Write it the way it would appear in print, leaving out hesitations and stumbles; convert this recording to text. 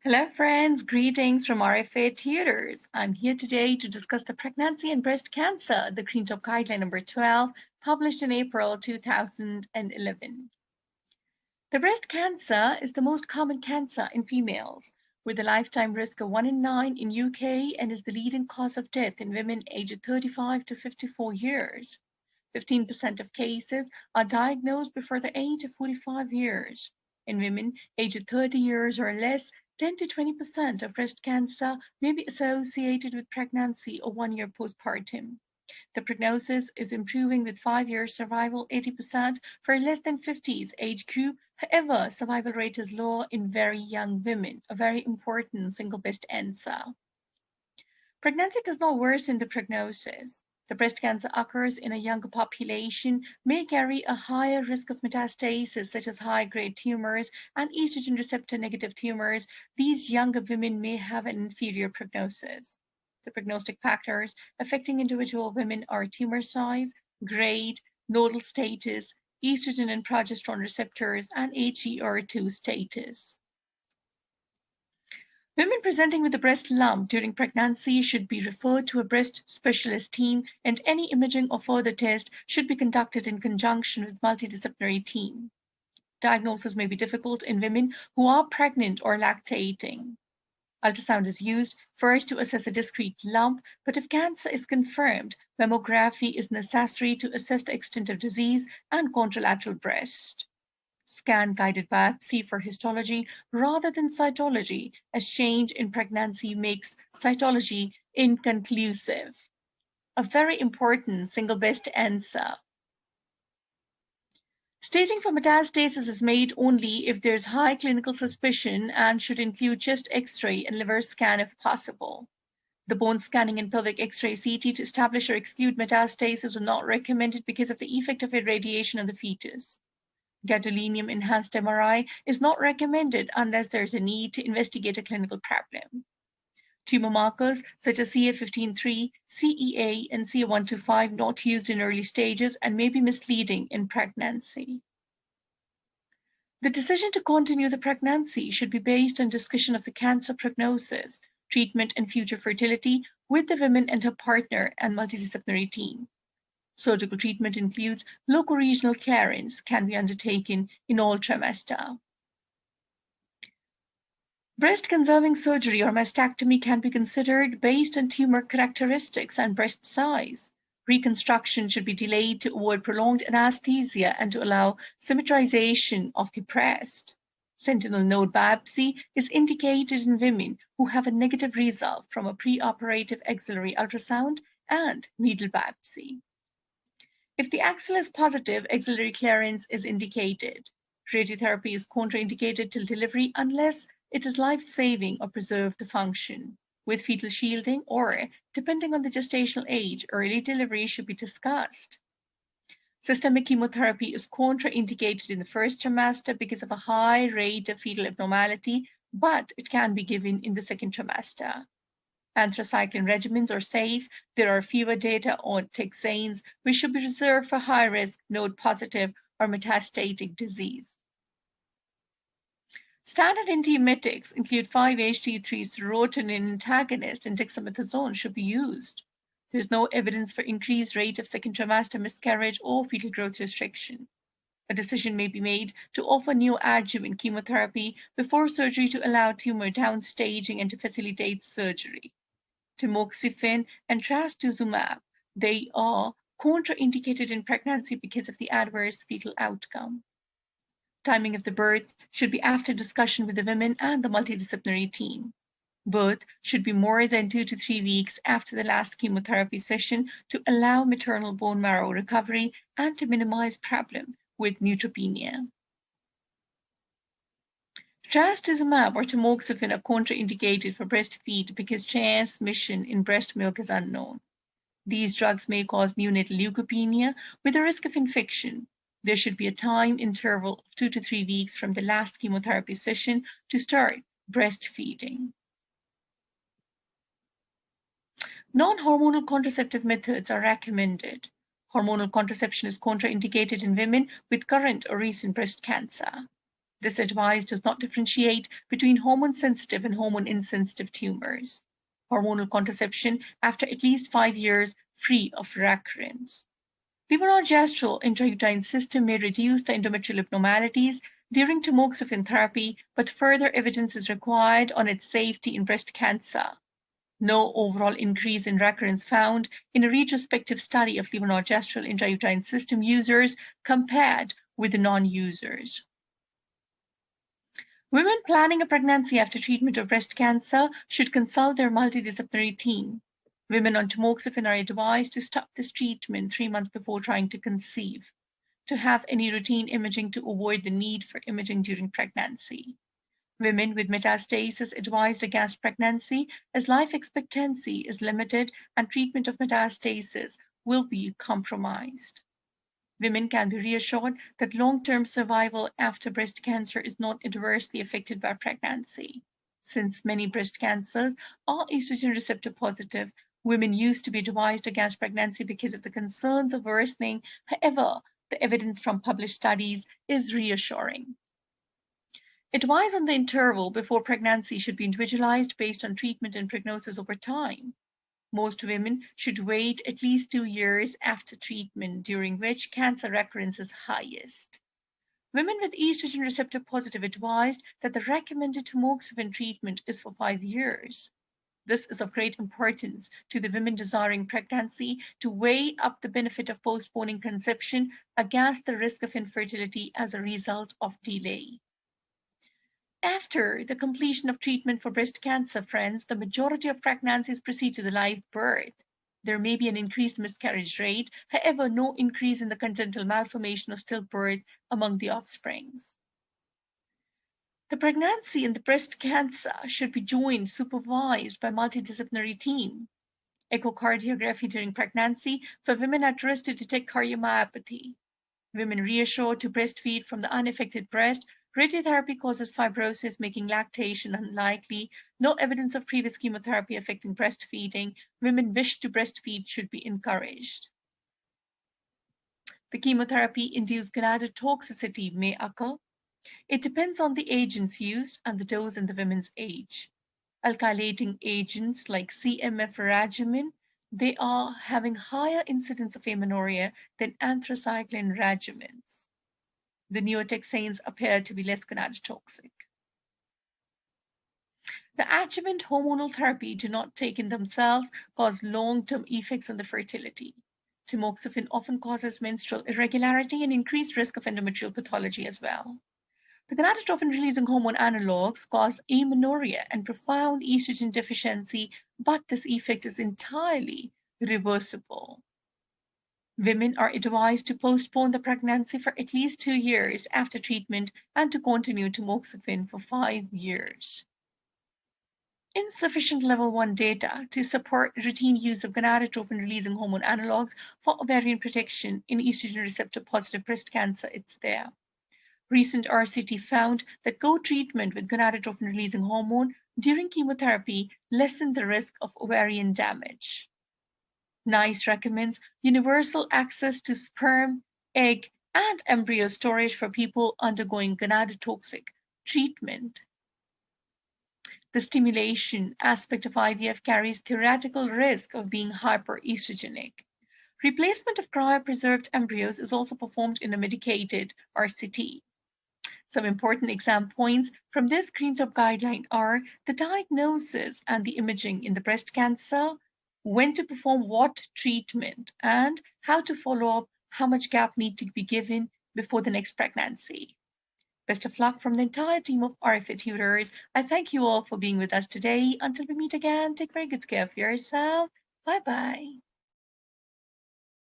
Hello friends, greetings from RFATUTORS. I'm here today to discuss the pregnancy and breast cancer, the Green Top Guideline number 12, published in April 2011. The breast cancer is the most common cancer in females, with a lifetime risk of 1 in 9 in UK and is the leading cause of death in women aged 35 to 54 years. 15% of cases are diagnosed before the age of 45 years. In women aged 30 years or less, 10 to 20% of breast cancer may be associated with pregnancy or 1 year postpartum. The prognosis is improving with 5-year survival 80% for less than 50s age group. However, survival rate is low in very young women, a very important single best answer. Pregnancy does not worsen the prognosis. The breast cancer occurs in a younger population, may carry a higher risk of metastasis such as high-grade tumors and estrogen receptor negative tumors. These younger women may have an inferior prognosis. The prognostic factors affecting individual women are tumor size, grade, nodal status, estrogen and progesterone receptors, and HER2 status. Women presenting with a breast lump during pregnancy should be referred to a breast specialist team, and any imaging or further test should be conducted in conjunction with multidisciplinary team. Diagnosis may be difficult in women who are pregnant or lactating. Ultrasound is used first to assess a discrete lump, but if cancer is confirmed, mammography is necessary to assess the extent of disease and contralateral breast. Scan-guided biopsy for histology rather than cytology, as change in pregnancy makes cytology inconclusive. A very important single best answer. Staging for metastasis is made only if there is high clinical suspicion and should include chest X-ray and liver scan if possible. The bone scanning and pelvic X-ray CT to establish or exclude metastasis are not recommended because of the effect of irradiation on the fetus. Gadolinium-enhanced MRI is not recommended unless there is a need to investigate a clinical problem. Tumor markers such as CA15-3, CEA, and CA125 not used in early stages and may be misleading in pregnancy. The decision to continue the pregnancy should be based on discussion of the cancer prognosis, treatment, and future fertility with the woman and her partner and multidisciplinary team. Surgical treatment includes locoregional clearance, can be undertaken in all trimester. Breast conserving surgery or mastectomy can be considered based on tumor characteristics and breast size. Reconstruction should be delayed to avoid prolonged anesthesia and to allow symmetrization of the breast. Sentinel node biopsy is indicated in women who have a negative result from a preoperative axillary ultrasound and needle biopsy. If the axilla is positive, axillary clearance is indicated. Radiotherapy is contraindicated till delivery unless it is life-saving or preserve the function. With fetal shielding or, depending on the gestational age, early delivery should be discussed. Systemic chemotherapy is contraindicated in the first trimester because of a high rate of fetal abnormality, but it can be given in the second trimester. Anthracycline regimens are safe. There are fewer data on taxanes, which should be reserved for high-risk, node-positive, or metastatic disease. Standard antiemetics include 5-HT3 serotonin antagonist and dexamethasone should be used. There is no evidence for increased rate of second trimester miscarriage or fetal growth restriction. A decision may be made to offer neoadjuvant chemotherapy before surgery to allow tumor downstaging and to facilitate surgery. Tamoxifen and trastuzumab, they are contraindicated in pregnancy because of the adverse fetal outcome. Timing of the birth should be after discussion with the women and the multidisciplinary team. Birth should be more than 2 to 3 weeks after the last chemotherapy session to allow maternal bone marrow recovery and to minimize problem with neutropenia. Trastuzumab or tamoxifen are contraindicated for breastfeed because transmission in breast milk is unknown. These drugs may cause neonatal leukopenia with a risk of infection. There should be a time interval of 2 to 3 weeks from the last chemotherapy session to start breastfeeding. Non-hormonal contraceptive methods are recommended. Hormonal contraception is contraindicated in women with current or recent breast cancer. This advice does not differentiate between hormone-sensitive and hormone-insensitive tumors. Hormonal contraception after at least 5 years free of recurrence. Levonorgestrel intrauterine system may reduce the endometrial abnormalities during tamoxifen therapy, but further evidence is required on its safety in breast cancer. No overall increase in recurrence found in a retrospective study of levonorgestrel intrauterine system users compared with the non-users. Women planning a pregnancy after treatment of breast cancer should consult their multidisciplinary team. Women on tamoxifen are advised to stop this treatment 3 months before trying to conceive, to have any routine imaging to avoid the need for imaging during pregnancy. Women with metastasis advised against pregnancy as life expectancy is limited and treatment of metastasis will be compromised. Women can be reassured that long-term survival after breast cancer is not adversely affected by pregnancy. Since many breast cancers are estrogen receptor positive, women used to be advised against pregnancy because of the concerns of worsening. However, the evidence from published studies is reassuring. Advice on the interval before pregnancy should be individualized based on treatment and prognosis over time. Most women should wait at least 2 years after treatment, during which cancer recurrence is highest. Women with estrogen receptor positive advised that the recommended tamoxifen treatment is for 5 years. This is of great importance to the women desiring pregnancy to weigh up the benefit of postponing conception against the risk of infertility as a result of delay. After the completion of treatment for breast cancer, friends, the majority of pregnancies proceed to the live birth. There may be an increased miscarriage rate, however, no increase in the congenital malformation or stillbirth among the offsprings. The pregnancy and the breast cancer should be joined, supervised by multidisciplinary team. Echocardiography during pregnancy for women at risk to detect cardiomyopathy. Women reassured to breastfeed from the unaffected breast. Radiotherapy causes fibrosis, making lactation unlikely. No evidence of previous chemotherapy affecting breastfeeding. Women wish to breastfeed should be encouraged. The chemotherapy-induced gonadotropicity may occur. It depends on the agents used and the dose and the women's age. Alkylating agents like CMF regimen, they are having higher incidence of amenorrhea than anthracycline regimens. The neotaxanes appear to be less gonadotoxic. The adjuvant hormonal therapy do not take in themselves cause long-term effects on the fertility. Tamoxifen often causes menstrual irregularity and increased risk of endometrial pathology as well. The gonadotropin-releasing hormone analogs cause amenorrhea and profound estrogen deficiency, but this effect is entirely reversible. Women are advised to postpone the pregnancy for at least 2 years after treatment and to continue tamoxifen for 5 years. Insufficient level 1 data to support routine use of gonadotropin-releasing hormone analogs for ovarian protection in estrogen receptor positive breast cancer, it's there. Recent RCT found that co-treatment with gonadotropin-releasing hormone during chemotherapy lessened the risk of ovarian damage. NICE recommends universal access to sperm, egg, and embryo storage for people undergoing gonadotoxic treatment. The stimulation aspect of IVF carries theoretical risk of being hyperestrogenic. Replacement of cryopreserved embryos is also performed in a medicated RCT. Some important exam points from this GreenTop guideline are the diagnosis and the imaging in the breast cancer, when to perform what treatment, and how to follow up, how much gap need to be given before the next pregnancy. Best of luck from the entire team of RFA tutors. I thank you all for being with us today. Until we meet again, take very good care of yourself. Bye-bye.